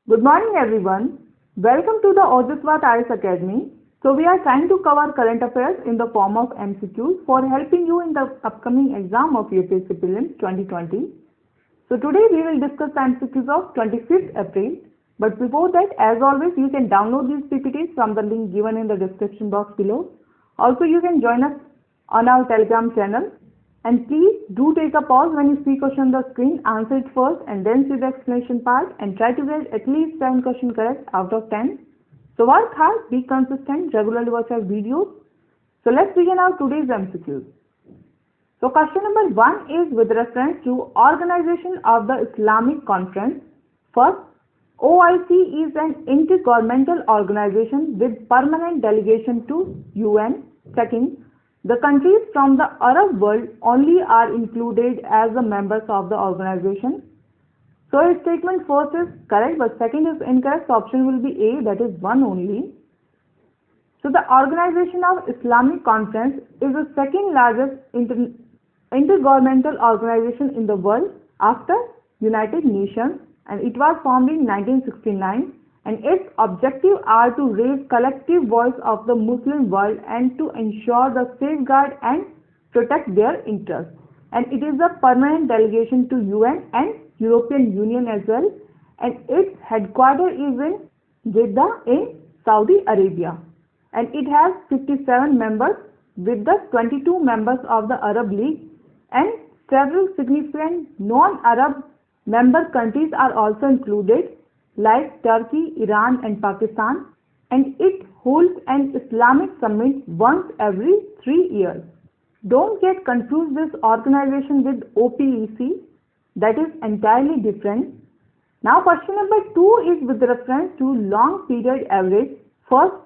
Good morning, everyone. Welcome to the Ojaswat IAS Academy. So, we are trying to cover current affairs in the form of MCQs for helping you in the upcoming exam of UPSC Prelims 2020. So, today we will discuss the MCQs of 25th April. But before that, as always, you can download these PPTs from the link given in the description box below. Also, you can join us on our Telegram channel. And please do take a pause when you see question on the screen, answer it first and then see the explanation part and try to get at least 7 questions correct out of 10. So work hard, be consistent, regularly watch our videos. So let's begin our today's MCQs. So question number 1 is with reference to Organization of the Islamic Conference. First, OIC is an intergovernmental organization with permanent delegation to UN. Second, the countries from the Arab world only are included as the members of the organization. So statement first is correct, but second is incorrect. So option will be A, that is 1 only. So the Organization of Islamic Conference is the second largest intergovernmental organization in the world after United Nations, and it was formed in 1969. And its objectives are to raise collective voice of the Muslim world and to ensure the safeguard and protect their interests. And it is a permanent delegation to UN and European Union as well. And its headquarters is in Jeddah in Saudi Arabia. And it has 57 members with the 22 members of the Arab League, and several significant non-Arab member countries are also included, like Turkey, Iran and Pakistan, and it holds an Islamic summit once every 3 years. Don't get confused this organization with OPEC, that is entirely different. Now question number 2 is with reference to long period average. First,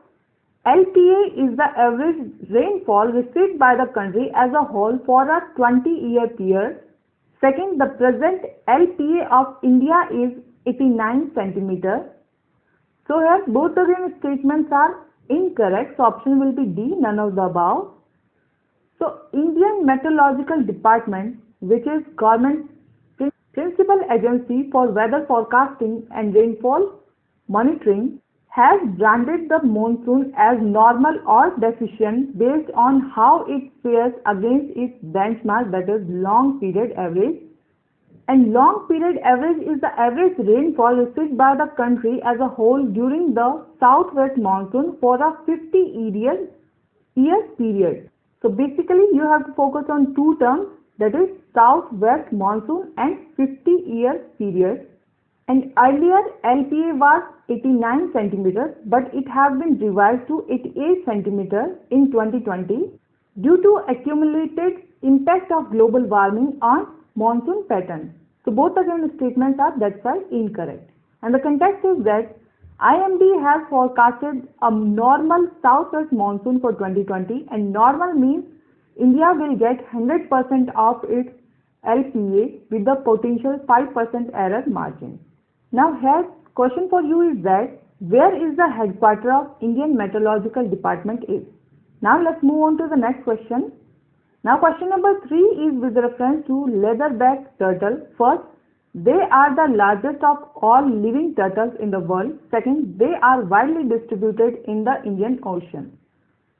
LPA is the average rainfall received by the country as a whole for a 20-year period. Second, the present LPA of India is 89 centimeter. So here both again statements are incorrect. So option will be D, none of the above. So Indian Meteorological Department, which is government principal agency for weather forecasting and rainfall monitoring, has branded the monsoon as normal or deficient based on how it fares against its benchmark, that is long period average. And long period average is the average rainfall received by the country as a whole during the southwest monsoon for a 50-year period. So basically you have to focus on two terms, that is southwest monsoon and 50-year period. And earlier LPA was 89 centimeters, but it has been revised to 88 centimeters in 2020 due to accumulated impact of global warming on monsoon pattern. So both again statements are that's why incorrect. And the context is that IMD has forecasted a normal southwest monsoon for 2020, and normal means India will get 100% of its LPA with the potential 5% error margin. Now here question for you is that where is the headquarters of Indian Meteorological Department is. Now let's move on to the next question. Now question number 3 is with reference to leatherback turtle. First, they are the largest of all living turtles in the world. Second, they are widely distributed in the Indian Ocean.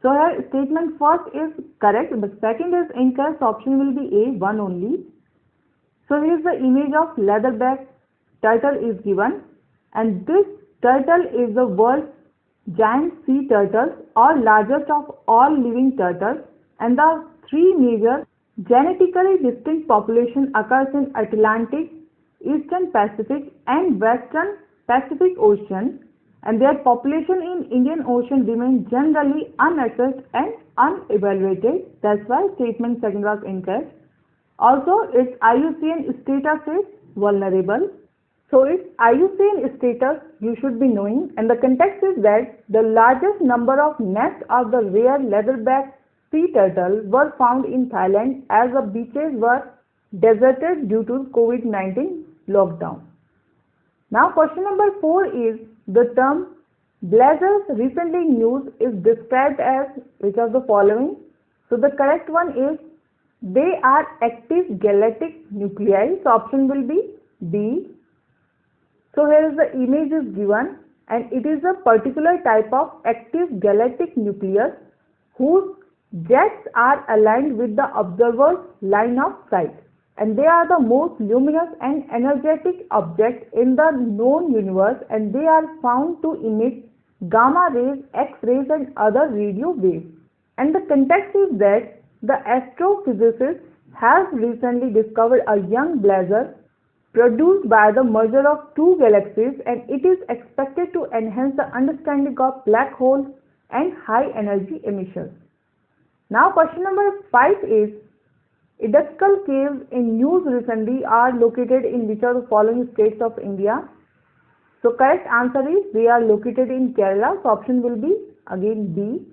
So here statement first is correct, but second is incorrect. So option will be A, 1 only. So here is the image of leatherback turtle is given, and this turtle is the world's giant sea turtles or largest of all living turtles, and the 3 major genetically distinct population occurs in Atlantic, Eastern Pacific and Western Pacific Ocean, and their population in Indian Ocean remains generally unassessed and unevaluated. That's why statement second was incorrect. Also, its IUCN status is vulnerable. So its IUCN status you should be knowing, and the context is that the largest number of nests of the rare leatherback sea turtle were found in Thailand as the beaches were deserted due to COVID-19 lockdown. Now question number 4 is the term blazars recently used is described as which of the following. So the correct one is they are active galactic nuclei. So option will be B. So here is the image is given, and it is a particular type of active galactic nucleus whose jets are aligned with the observer's line of sight, and they are the most luminous and energetic objects in the known universe, and they are found to emit gamma rays, X-rays and other radio waves. And the context is that the astrophysicist has recently discovered a young blazar produced by the merger of two galaxies, and it is expected to enhance the understanding of black holes and high energy emissions. Now question number 5 is, Idakal caves in news recently are located in which of the following states of India? So correct answer is they are located in Kerala. So option will be again B.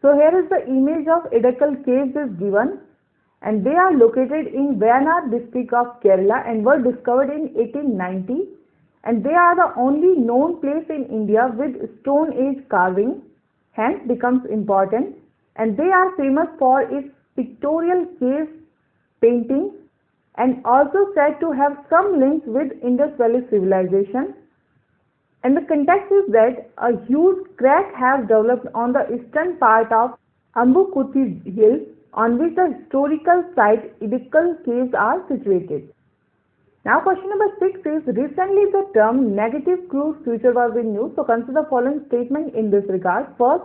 So here is the image of Idakal caves is given, and they are located in Wayanad district of Kerala and were discovered in 1890, and they are the only known place in India with Stone Age carving, hence becomes important, and they are famous for its pictorial cave painting and also said to have some links with Indus Valley civilization. And the context is that a huge crack has developed on the eastern part of Ambukuthi Hill, on which the historical site Idakal caves are situated. Now question number 6 is, recently the term negative crude future was in news. So consider the following statement in this regard. First,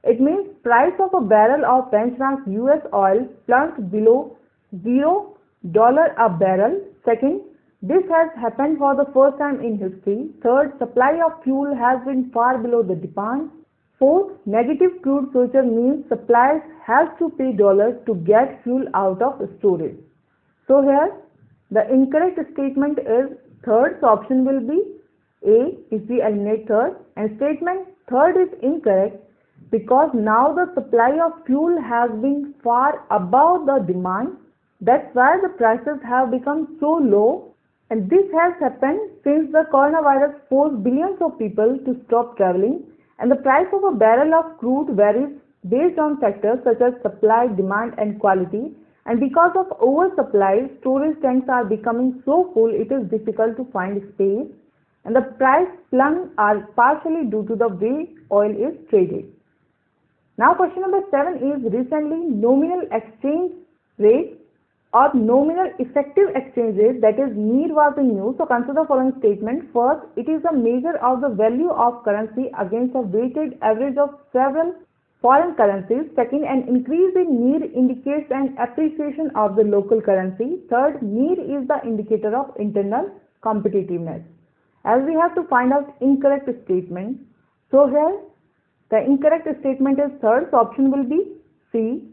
it means price of a barrel of benchmark US oil plunged below $0 a barrel. Second, this has happened for the first time in history. Third, supply of fuel has been far below the demand. Fourth, negative crude future means suppliers have to pay dollars to get fuel out of storage. So here the incorrect statement is third, so option will be A if we eliminate third, and statement third is incorrect because now the supply of fuel has been far above the demand. That's why the prices have become so low, and this has happened since the coronavirus forced billions of people to stop traveling, and the price of a barrel of crude varies based on factors such as supply, demand and quality, and because of oversupply, storage tanks are becoming so full it is difficult to find space, and the price plunge are partially due to the way oil is traded. Now question number 7 is, recently nominal exchange rate or nominal effective exchange rate, that is NER, was in news. So consider the following statement. First, it is a measure of the value of currency against a weighted average of several foreign currencies. Second, an increase in NER indicates an appreciation of the local currency. Third, NER is the indicator of internal competitiveness. As we have to find out incorrect statement, so here the incorrect statement is third, so option will be C,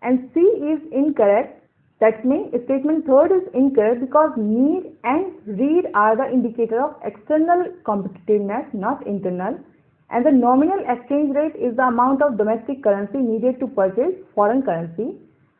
and C is incorrect. That means statement third is incorrect because NER and REIT are the indicator of external competitiveness, not internal, and the nominal exchange rate is the amount of domestic currency needed to purchase foreign currency,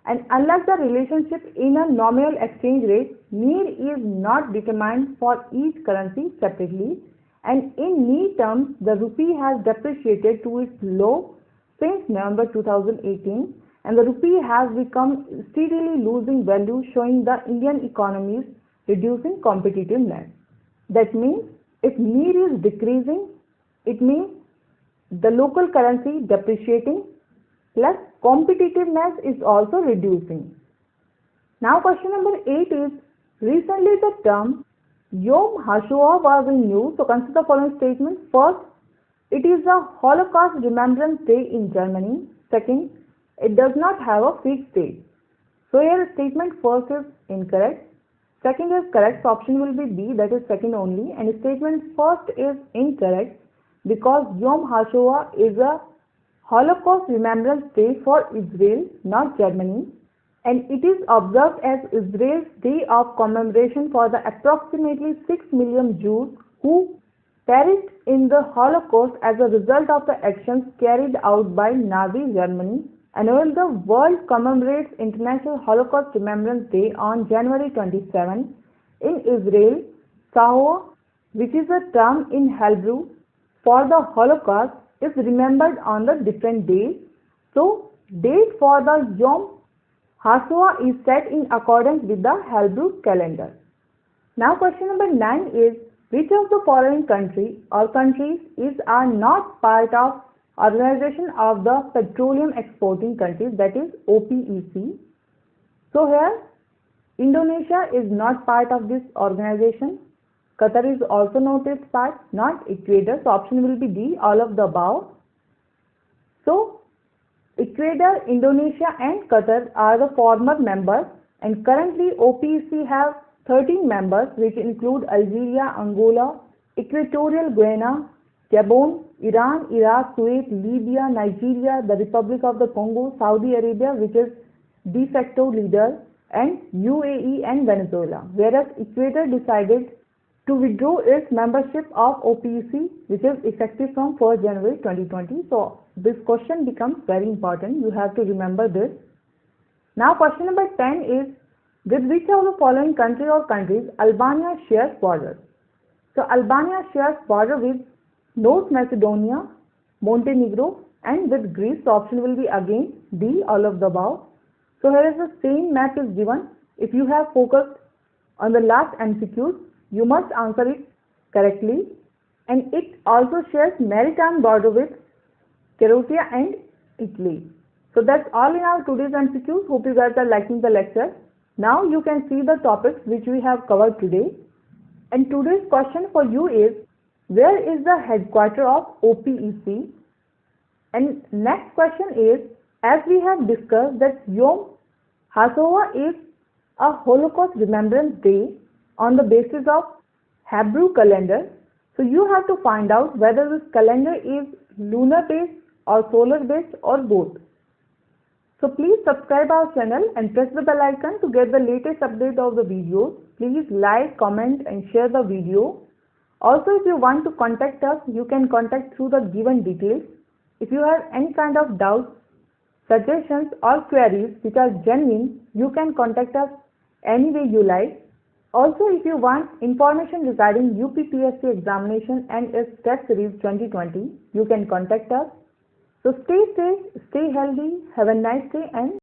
and unless the relationship in a nominal exchange rate, NER is not determined for each currency separately, and in NER terms the rupee has depreciated to its low since November 2018, and the rupee has become steadily losing value, showing the Indian economy is reducing competitiveness. That means if NER is decreasing, it means the local currency depreciating plus competitiveness is also reducing. Now question number 8 is, recently the term Yom HaShoah was in news. So consider the following statements. First, it is a Holocaust Remembrance Day in Germany. Second, it does not have a fixed date. So here statement first is incorrect. Second is correct, so option will be B, that is second only, and statement first is incorrect because Yom HaShoah is a Holocaust Remembrance Day for Israel, not Germany, and it is observed as Israel's day of commemoration for the approximately 6 million Jews who perished in the Holocaust as a result of the actions carried out by Nazi Germany. And while the world commemorates International Holocaust Remembrance Day on January 27, in Israel, Shoah, which is a term in Hebrew for the Holocaust, is remembered on the different days. So, date for the Yom HaShoah is set in accordance with the Hebrew calendar. Now question number 9 is, which of the following country or countries are not part of Organization of the Petroleum Exporting Countries, that is OPEC. So here Indonesia is not part of this organization. Qatar is also not its part, not Ecuador. So option will be D, all of the above. So Ecuador, Indonesia and Qatar are the former members, and currently OPEC have 13 members, which include Algeria, Angola, Equatorial Guinea, Gabon, Iran, Iraq, Kuwait, Libya, Nigeria, the Republic of the Congo, Saudi Arabia, which is de facto leader, and UAE and Venezuela. Whereas Ecuador decided to withdraw its membership of OPEC, which is effective from 1st January 2020. So this question becomes very important. You have to remember this. Now question number 10 is, with which of the following country or countries Albania shares border? So Albania shares border with North Macedonia, Montenegro and with Greece. The option will be again D, all of the above. So here is the same map is given. If you have focused on the last MCQs, you must answer it correctly. And it also shares maritime border with Croatia and Italy. So that's all in our today's MCQs. Hope you guys are liking the lecture. Now you can see the topics which we have covered today. And today's question for you is, where is the headquarters of OPEC? And next question is, as we have discussed that Yom HaShoah is a Holocaust Remembrance Day on the basis of Hebrew calendar. So you have to find out whether this calendar is lunar based or solar based or both. So please subscribe our channel and press the bell icon to get the latest update of the videos. Please like, comment and share the video. Also, if you want to contact us, you can contact through the given details. If you have any kind of doubts, suggestions or queries which are genuine, you can contact us any way you like. Also, if you want information regarding UPPSC examination and its test series 2020, you can contact us. So stay safe, stay healthy, have a nice day and